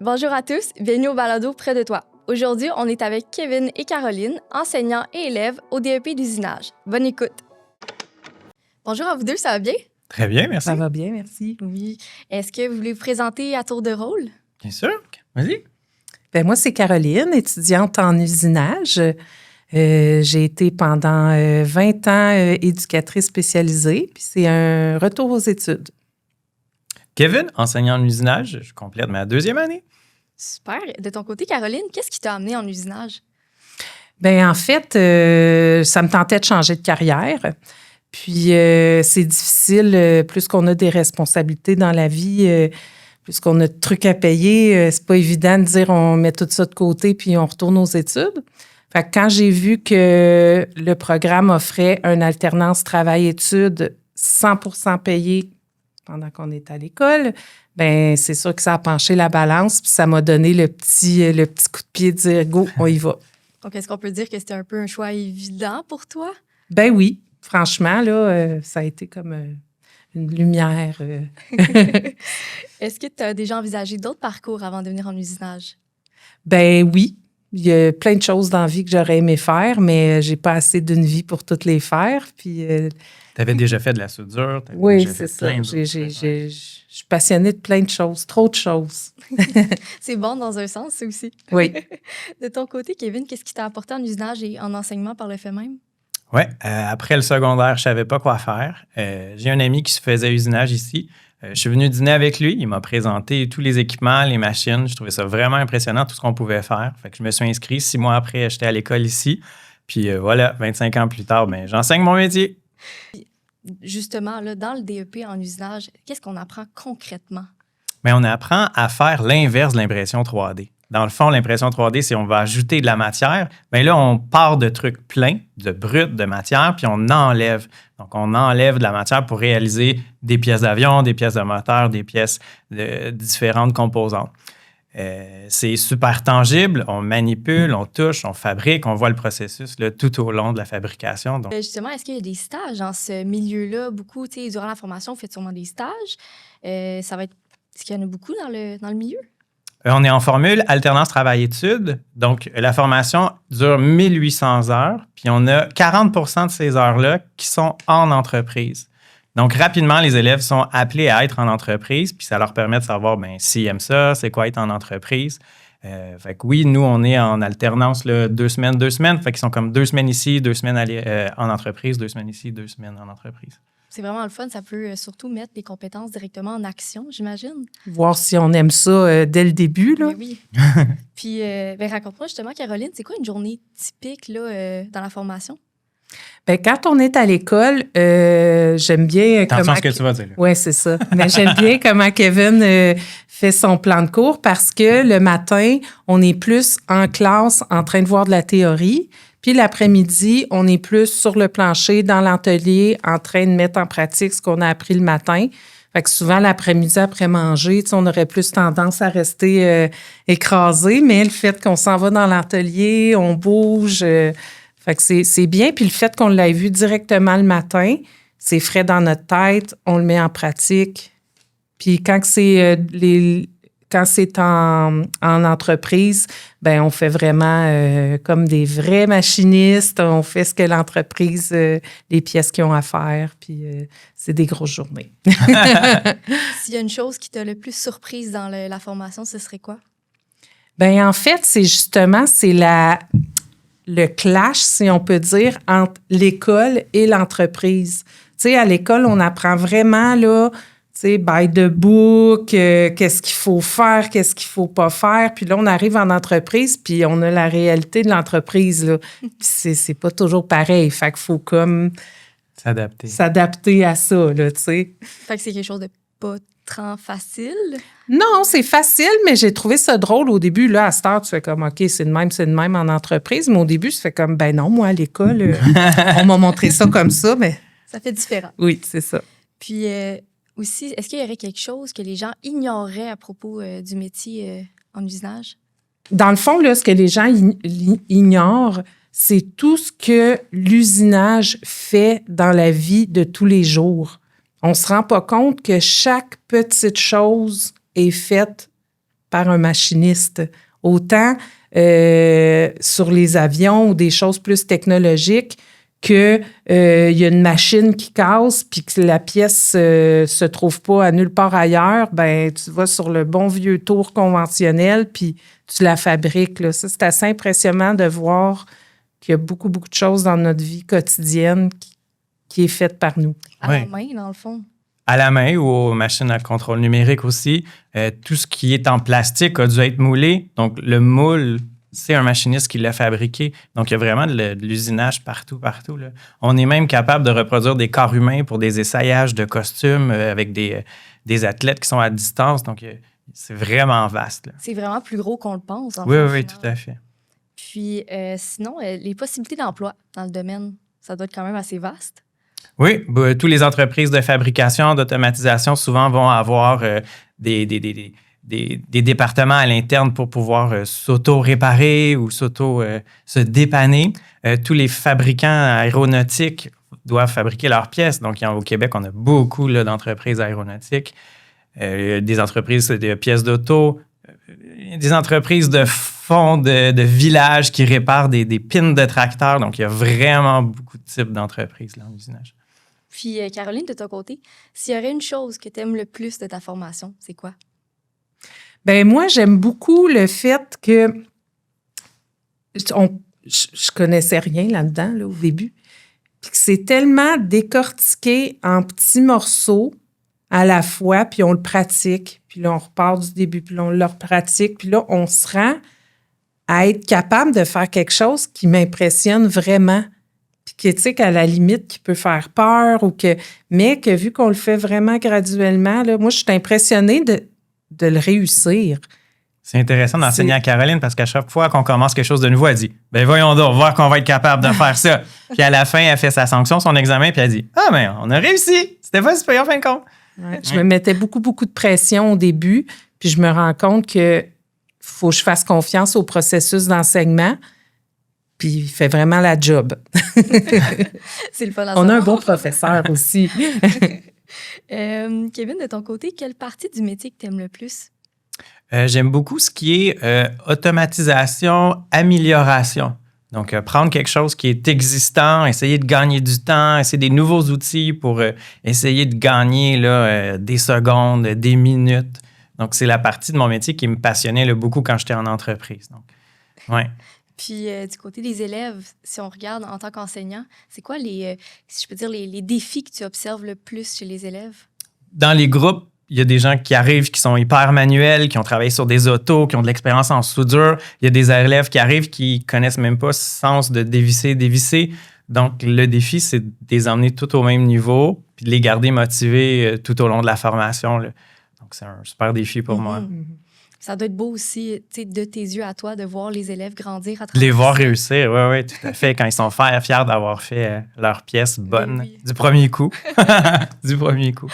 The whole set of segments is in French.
Bonjour à tous, bienvenue au balado Près de toi. Aujourd'hui, on est avec Kevin et Caroline, enseignants et élèves au DEP d'usinage. Bonne écoute. Bonjour à vous deux, ça va bien? Très bien, merci. Ça va bien, merci. Oui. Est-ce que vous voulez vous présenter à tour de rôle? Bien sûr, vas-y. Ben moi, c'est Caroline, étudiante en usinage. J'ai été pendant 20 ans éducatrice spécialisée, puis c'est un retour aux études. Kevin, enseignant en usinage, je complète ma 2e année. Super. De ton côté, Caroline, qu'est-ce qui t'a amené en usinage? Ben en fait, ça me tentait de changer de carrière. Puis c'est difficile, plus qu'on a des responsabilités dans la vie, plus qu'on a de trucs à payer, c'est pas évident de dire on met tout ça de côté puis on retourne aux études. Fait que quand j'ai vu que le programme offrait une alternance travail-études 100% payée pendant qu'on est à l'école, ben c'est sûr que ça a penché la balance puis ça m'a donné le petit coup de pied de dire go, on y va. Donc, est-ce qu'on peut dire que c'était un peu un choix évident pour toi? Ben oui, franchement, là, ça a été comme une lumière. Est-ce que tu as déjà envisagé d'autres parcours avant de venir en usinage? Ben oui, il y a plein de choses dans la vie que j'aurais aimé faire, mais j'ai pas assez d'une vie pour toutes les faire. Puis, Tu avais déjà fait de la soudure. oui, c'est ça. Je suis passionnée de plein de choses, trop de choses. C'est bon dans un sens, ça aussi. Oui. De ton côté, Kevin, qu'est-ce qui t'a apporté en usinage et en enseignement par le fait même? Oui, après le secondaire, je savais pas quoi faire. J'ai un ami qui se faisait usinage ici. Je suis venu dîner avec lui. Il m'a présenté tous les équipements, les machines. Je trouvais ça vraiment impressionnant, tout ce qu'on pouvait faire. Fait que je me suis inscrit. 6 mois après, j'étais à l'école ici. Puis voilà, 25 ans plus tard, ben, j'enseigne mon métier. Justement, là, dans le DEP en usinage, qu'est-ce qu'on apprend concrètement? Mais on apprend à faire l'inverse de l'impression 3D. Dans le fond, l'impression 3D, c'est on va ajouter de la matière. Bien là, on part de trucs pleins, de bruts, de matière, puis on enlève. Donc, on enlève de la matière pour réaliser des pièces d'avion, des pièces de moteur, des pièces de différentes composantes. C'est super tangible, on manipule, on touche, on fabrique, on voit le processus là, tout au long de la fabrication. Donc, Justement, est-ce qu'il y a des stages dans ce milieu-là? Beaucoup, tu sais, durant la formation, vous faites sûrement des stages. Est-ce qu'il y en a beaucoup dans le milieu? On est en formule alternance travail-études. Donc, la formation dure 1800 heures, puis on a 40 de ces heures-là qui sont en entreprise. Donc, rapidement, les élèves sont appelés à être en entreprise, puis ça leur permet de savoir s'ils aiment ça, c'est quoi être en entreprise. Fait que oui, nous, on est en alternance là, 2 semaines, 2 semaines. Fait qu'ils sont comme 2 semaines ici, 2 semaines en entreprise, 2 semaines ici, 2 semaines en entreprise. C'est vraiment le fun. Ça peut surtout mettre les compétences directement en action, j'imagine. Voir si on aime ça dès le début, là. Mais oui. Puis, raconte-moi justement, Caroline, c'est quoi une journée typique là, dans la formation? Ben, quand on est à l'école, j'aime bien... Attention à ce que tu vas dire. Oui, c'est ça. Mais j'aime bien comment Kevin fait son plan de cours parce que le matin, on est plus en classe en train de voir de la théorie. Puis l'après-midi, on est plus sur le plancher, dans l'atelier, en train de mettre en pratique ce qu'on a appris le matin. Fait que souvent, l'après-midi, après manger, on aurait plus tendance à rester écrasé, mais le fait qu'on s'en va dans l'atelier, on bouge, fait que c'est bien. Puis le fait qu'on l'ait vu directement le matin, c'est frais dans notre tête, on le met en pratique. Puis quand c'est en entreprise, ben on fait vraiment comme des vrais machinistes. On fait ce que l'entreprise, les pièces qu'ils ont à faire. Puis c'est des grosses journées. S'il y a une chose qui t'a le plus surprise dans la formation, ce serait quoi? Ben en fait, c'est le clash, si on peut dire, entre l'école et l'entreprise. Tu sais, à l'école, on apprend vraiment, là, tu sais, by the book, qu'est-ce qu'il faut faire, qu'est-ce qu'il faut pas faire. Puis là, on arrive en entreprise, puis on a la réalité de l'entreprise, là. Puis c'est pas toujours pareil. Fait qu'il faut comme... S'adapter à ça, là, tu sais. Fait que c'est quelque chose de pas tant facile? Non, c'est facile, mais j'ai trouvé ça drôle au début. Là, à cette heure, tu fais comme, OK, c'est de même en entreprise. Mais au début, tu fais comme, ben non, moi, à l'école, on m'a montré ça comme ça, mais... Ça fait différent. Oui, c'est ça. Puis aussi, est-ce qu'il y aurait quelque chose que les gens ignoreraient à propos du métier en usinage? Dans le fond, là, ce que les gens ignorent, c'est tout ce que l'usinage fait dans la vie de tous les jours. On ne se rend pas compte que chaque petite chose est faite par un machiniste. Autant sur les avions ou des choses plus technologiques qu'il y a une machine qui casse puis que la pièce se trouve pas à nulle part ailleurs, ben tu vas sur le bon vieux tour conventionnel puis tu la fabriques. Là. Ça, c'est assez impressionnant de voir qu'il y a beaucoup, beaucoup de choses dans notre vie quotidienne qui est faite par nous. À la main, dans le fond. À la main ou aux machines à contrôle numérique aussi. Tout ce qui est en plastique a dû être moulé. Donc, le moule, c'est un machiniste qui l'a fabriqué. Donc, il y a vraiment de l'usinage partout, partout. Là. On est même capable de reproduire des corps humains pour des essayages de costumes avec des athlètes qui sont à distance. Donc, c'est vraiment vaste. Là. C'est vraiment plus gros qu'on le pense. Oui, tout à fait. Puis, sinon, les possibilités d'emploi dans le domaine, ça doit être quand même assez vaste. Oui, toutes les entreprises de fabrication, d'automatisation, souvent vont avoir des départements à l'interne pour pouvoir s'auto-réparer ou se dépanner. Tous les fabricants aéronautiques doivent fabriquer leurs pièces. Donc, au Québec, on a beaucoup là, d'entreprises aéronautiques, des entreprises de pièces d'auto, des entreprises de fonds de villages qui réparent des pins de tracteurs. Donc, il y a vraiment beaucoup de types d'entreprises là, en usinage. Puis, Caroline, de ton côté, s'il y aurait une chose que tu aimes le plus de ta formation, c'est quoi? Bien, moi, j'aime beaucoup le fait que je connaissais rien là-dedans là, au début. Puis que c'est tellement décortiqué en petits morceaux à la fois, puis on le pratique, puis là, on repart du début, puis là, on le pratique, puis là, on se rend à être capable de faire quelque chose qui m'impressionne vraiment. Puis que, tu sais, qu'à la limite, qui peut faire peur, mais que vu qu'on le fait vraiment graduellement, là, moi, je suis impressionnée de le réussir. C'est intéressant d'enseigner à Caroline parce qu'à chaque fois qu'on commence quelque chose de nouveau, elle dit « Ben voyons donc, voir qu'on va être capable de faire ça. » Puis à la fin, elle fait sa sanction, son examen, puis elle dit « Ah, ben on a réussi! C'était pas super en fin de compte. » Je me mettais beaucoup, beaucoup de pression au début, puis je me rends compte que faut que je fasse confiance au processus d'enseignement, puis il fait vraiment la job. C'est le fun à On a un savoir. bon professeur aussi. Kevin, de ton côté, quelle partie du métier que tu aimes le plus? J'aime beaucoup ce qui est automatisation, amélioration. Donc, prendre quelque chose qui est existant, essayer de gagner du temps, essayer des nouveaux outils pour essayer de gagner là, des secondes, des minutes. Donc, c'est la partie de mon métier qui me passionnait là, beaucoup quand j'étais en entreprise. Donc, ouais. Puis, du côté des élèves, si on regarde en tant qu'enseignant, c'est quoi si je peux dire, les défis que tu observes le plus chez les élèves? Dans les groupes, il y a des gens qui arrivent qui sont hyper manuels, qui ont travaillé sur des autos, qui ont de l'expérience en soudure. Il y a des élèves qui arrivent qui connaissent même pas ce sens de dévisser. Donc, le défi, c'est de les emmener tout au même niveau puis de les garder motivés tout au long de la formation. Là. Donc, c'est un super défi pour moi. Ça doit être beau aussi, tu sais, de tes yeux à toi, de voir les élèves grandir à travers Les voir ça. réussir, oui, tout à fait. Quand ils sont fiers d'avoir fait leur pièce bonne Oui. du premier coup. Du premier coup.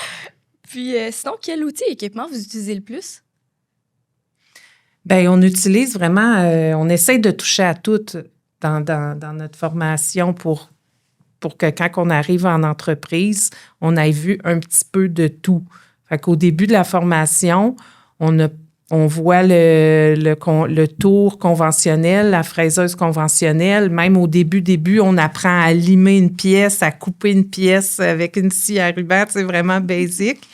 Puis, sinon, quel outil et équipement vous utilisez le plus? Bien, on utilise vraiment, on essaie de toucher à tout dans notre formation pour que quand on arrive en entreprise, on ait vu un petit peu de tout. Fait qu'au début de la formation, on voit le tour conventionnel, la fraiseuse conventionnelle. Même au début, on apprend à limer une pièce, à couper une pièce avec une scie à ruban. C'est vraiment basique.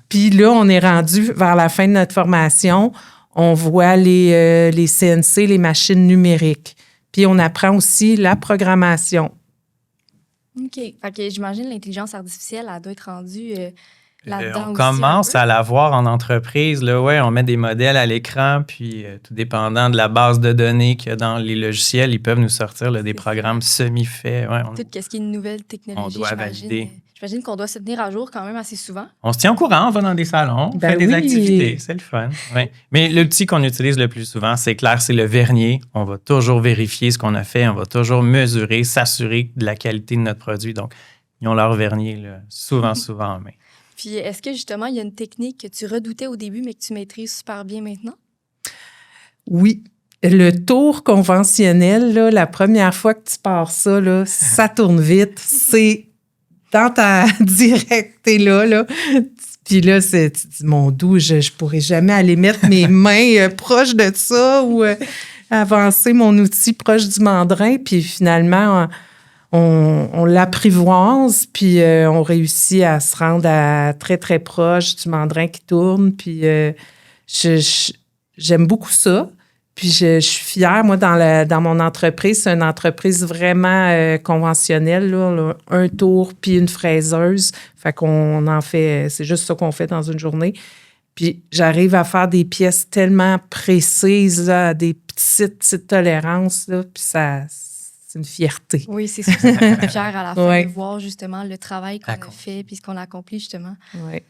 Puis là, on est rendu vers la fin de notre formation. On voit les CNC, les machines numériques. Puis on apprend aussi la programmation. OK. Fait que j'imagine l'intelligence artificielle, elle doit être rendue là-dedans On aussi. commence à la voir en entreprise. Là, ouais, on met des modèles à l'écran, puis tout dépendant de la base de données qu'il y a dans les logiciels, ils peuvent nous sortir là, des programmes semi-faits. Ouais, Tout ce qui est une nouvelle technologie, on doit j'imagine. valider. J'imagine qu'on doit se tenir à jour quand même assez souvent. On se tient au courant, on va dans des salons, on Ben fait des oui. activités, c'est le fun. Ouais. Mais l'outil qu'on utilise le plus souvent, c'est clair, c'est le vernier. On va toujours vérifier ce qu'on a fait, on va toujours mesurer, s'assurer de la qualité de notre produit. Donc, ils ont leur vernier là, souvent en main. Puis, est-ce que justement, il y a une technique que tu redoutais au début, mais que tu maîtrises super bien maintenant? Oui. Le tour conventionnel, là, la première fois que tu pars ça, là, ça tourne vite. C'est dans ta direct, t'es là. Puis là, tu dis, mon doux, je pourrais jamais aller mettre mes mains proches de ça ou avancer mon outil proche du mandrin. Puis finalement, on l'apprivoise, puis on réussit à se rendre à très, très proche du mandrin qui tourne. Puis j'aime beaucoup ça. Puis je suis fière, moi, dans mon entreprise, c'est une entreprise vraiment conventionnelle, là, un tour puis une fraiseuse. Fait qu'on en fait, c'est juste ça qu'on fait dans une journée. Puis j'arrive à faire des pièces tellement précises, là, des petites tolérances, là, puis ça, c'est une fierté. Oui, c'est sûr, c'est fière à la fin Ouais. de voir justement le travail qu'on a fait puis ce qu'on a accompli justement. Ouais.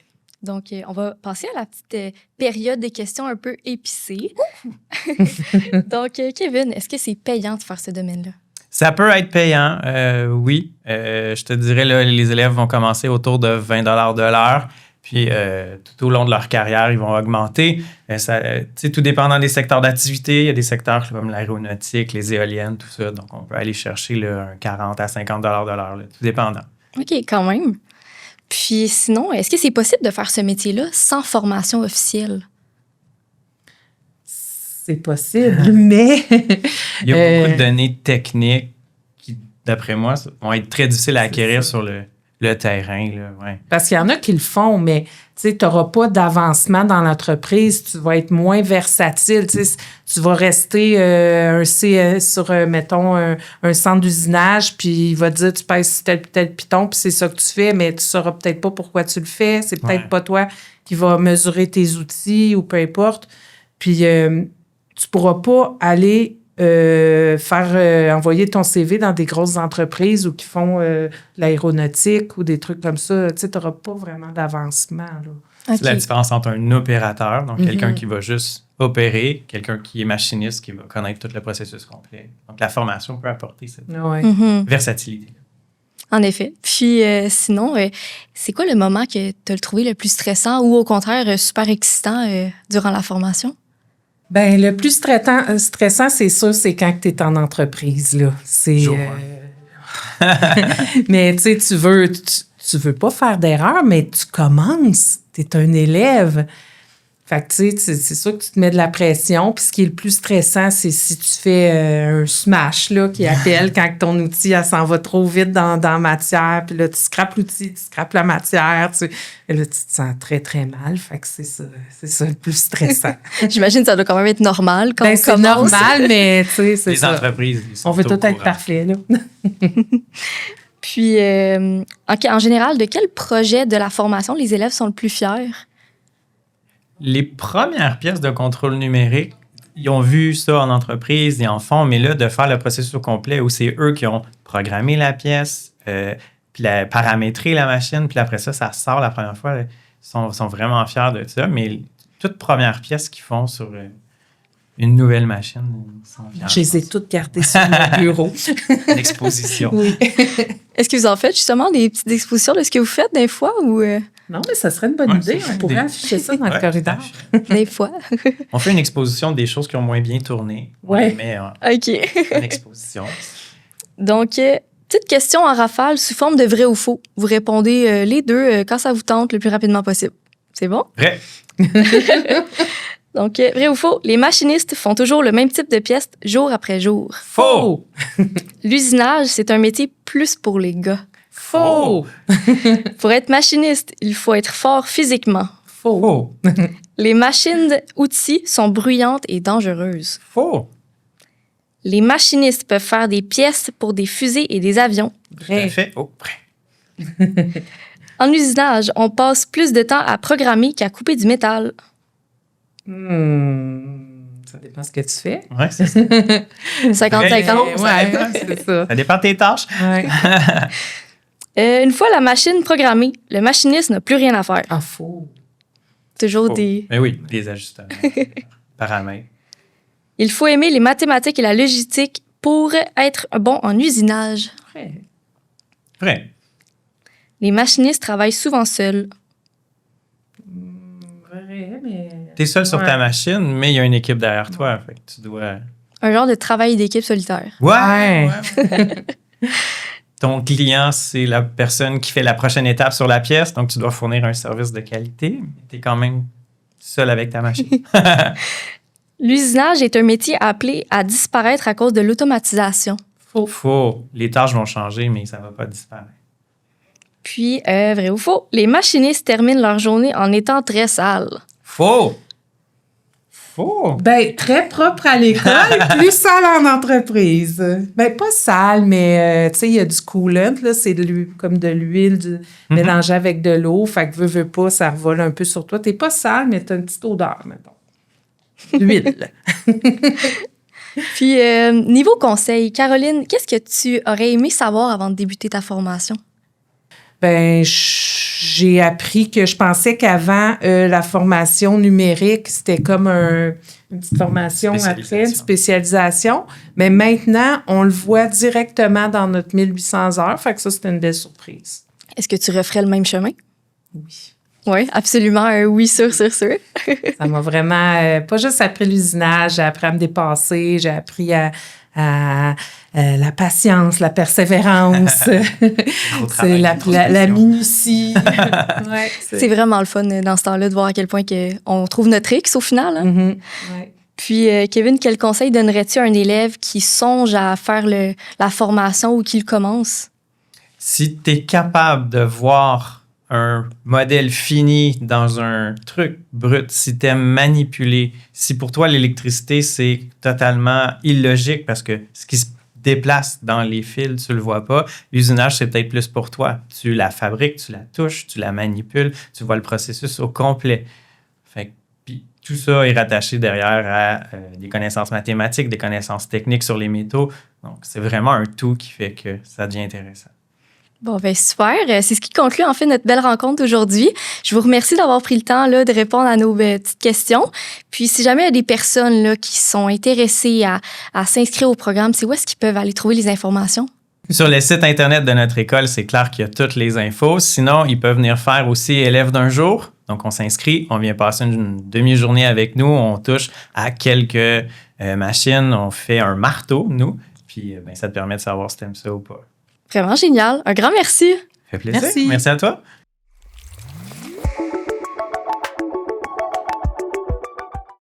Donc, on va passer à la petite période des questions un peu épicées. Donc, Kevin, est-ce que c'est payant de faire ce domaine-là? Ça peut être payant, oui. Je te dirais, là, les élèves vont commencer autour de 20 de l'heure. Puis, tout au long de leur carrière, ils vont augmenter. Tout dépendant des secteurs d'activité, il y a des secteurs comme l'aéronautique, les éoliennes, tout ça. Donc, on peut aller chercher là, un 40 à 50 de l'heure, là, tout dépendant. OK, quand même. Puis sinon, est-ce que c'est possible de faire ce métier-là sans formation officielle? C'est possible, mais... Il y a beaucoup de données techniques qui, d'après moi, vont être très difficiles à acquérir sur le terrain. Là, ouais. Parce qu'il y en a qui le font, mais tu n'auras pas d'avancement dans l'entreprise. Tu vas être moins versatile. Tu vas rester sur, mettons, un centre d'usinage, puis il va te dire tu pèses tel piton, puis c'est ça que tu fais, mais tu ne sauras peut-être pas pourquoi tu le fais. C'est peut-être pas toi qui vas mesurer tes outils ou peu importe. Puis tu ne pourras pas aller envoyer ton CV dans des grosses entreprises ou qui font l'aéronautique ou des trucs comme ça. Tu n'auras pas vraiment d'avancement. Là. Okay. C'est la différence entre un opérateur, donc quelqu'un qui va juste opérer, quelqu'un qui est machiniste, qui va connaître tout le processus complet. Donc, la formation peut apporter cette versatilité. En effet. Puis sinon, c'est quoi le moment que tu as trouvé le plus stressant ou au contraire super excitant durant la formation? Bien, le plus stressant, c'est sûr, c'est quand tu es en entreprise. Là. C'est, mais tu sais, tu veux pas faire d'erreur, mais tu commences. Tu es un élève. Fait que tu sais, c'est sûr que tu te mets de la pression. Puis ce qui est le plus stressant, c'est si tu fais un smash là, qui appelle quand ton outil elle s'en va trop vite dans la matière. Puis là, tu scrapes l'outil, tu scrapes la matière. Et là, tu te sens très, très mal. Fait que c'est ça le plus stressant. J'imagine que ça doit quand même être normal quand on c'est commence. normal, mais tu sais, c'est ça. Les entreprises, ils sont on veut tout courant. être parfait, là. Puis, en général, de quel projet de la formation les élèves sont le plus fiers? Les premières pièces de contrôle numérique, ils ont vu ça en entreprise, ils en font, mais là, de faire le processus au complet où c'est eux qui ont programmé la pièce, puis paramétré la machine, puis après ça sort la première fois, là, ils sont vraiment fiers de ça. Mais toute première pièce qu'ils font sur une nouvelle machine, ils sont fiers. Je les ai toutes gardées sur mon bureau. L'exposition. Oui. Est-ce que vous en faites justement des petites expositions de ce que vous faites des fois ou Non, mais ça serait une bonne idée. On pourrait afficher ça dans le corridor. des fois? On fait une exposition des choses qui ont moins bien tourné. On les met en OK. exposition. Donc, petite question en rafale sous forme de vrai ou faux. Vous répondez les deux quand ça vous tente le plus rapidement possible. C'est bon? Vrai. Donc, vrai ou faux, les machinistes font toujours le même type de pièces jour après jour. Faux. L'usinage, c'est un métier plus pour les gars. Faux. Pour être machiniste, il faut être fort physiquement. Faux. Les machines-outils sont bruyantes et dangereuses. Faux. Les machinistes peuvent faire des pièces pour des fusées et des avions. Vrai. Fait. Oh, vrai. En usinage, on passe plus de temps à programmer qu'à couper du métal. Ça dépend ce que tu fais. Ouais, c'est ça. 50-50. Ouais, c'est ça. Ça dépend de tes tâches. Ouais. Une fois la machine programmée, le machiniste n'a plus rien à faire. Ah, faux. Toujours Faux. des... Mais oui, des ajustements. Paramètres. Il faut aimer les mathématiques et la logistique pour être bon en usinage. Vrai. Vrai. Les machinistes travaillent souvent seuls. Vrai, mais... T'es seul sur ta machine, mais il y a une équipe derrière toi. Fait que tu dois... Un genre de travail d'équipe solitaire. Ouais. ton client, c'est la personne qui fait la prochaine étape sur la pièce, donc tu dois fournir un service de qualité, mais tu es quand même seul avec ta machine. L'usinage est un métier appelé à disparaître à cause de l'automatisation. Faux. Les tâches vont changer, mais ça ne va pas disparaître. Puis, vrai ou faux, les machinistes terminent leur journée en étant très sales. Faux. Ben, très propre à l'école, plus sale en entreprise. Ben, pas sale, mais tu sais, il y a du coolant, là, c'est comme de l'huile mélangée avec de l'eau. Fait que veux pas, ça revole un peu sur toi. T'es pas sale, mais t'as une petite odeur, mettons. L'huile. Puis, niveau conseil, Caroline, qu'est-ce que tu aurais aimé savoir avant de débuter ta formation? Ben, j'ai appris que je pensais qu'avant, la formation numérique, c'était comme une petite formation après, une spécialisation. Mais maintenant, on le voit directement dans notre 1800 heures. Fait que ça, c'était une belle surprise. Est-ce que tu referais le même chemin? Oui. Oui, absolument. Un oui, sûr. Ça m'a vraiment, pas juste appris l'usinage, j'ai appris à me dépasser, j'ai appris à la patience, la persévérance, c'est la minutie. Ouais, c'est vraiment le fun dans ce temps-là de voir à quel point on trouve notre X au final. Hein? Mm-hmm. Ouais. Puis, Kevin, quel conseil donnerais-tu à un élève qui songe à faire la formation ou qui le commence? Si tu es capable de voir un modèle fini dans un truc brut, si tu aimes manipuler, si pour toi l'électricité, c'est totalement illogique parce que ce qui se déplace dans les fils, tu le vois pas, l'usinage, c'est peut-être plus pour toi. Tu la fabriques, tu la touches, tu la manipules, tu vois le processus au complet. Fait que, puis tout ça est rattaché derrière à des connaissances mathématiques, des connaissances techniques sur les métaux. Donc, c'est vraiment un tout qui fait que ça devient intéressant. Bon, ben super. C'est ce qui conclut en fait notre belle rencontre aujourd'hui. Je vous remercie d'avoir pris le temps là, de répondre à nos petites questions. Puis, si jamais il y a des personnes là, qui sont intéressées à s'inscrire au programme, c'est où est-ce qu'ils peuvent aller trouver les informations? Sur le site Internet de notre école, c'est clair qu'il y a toutes les infos. Sinon, ils peuvent venir faire aussi élève d'un jour. Donc, on s'inscrit, on vient passer une demi-journée avec nous, on touche à quelques machines, on fait un marteau, nous. Puis, ça te permet de savoir si tu aimes ça ou pas. Vraiment génial. Un grand merci. Ça fait plaisir. Merci à toi.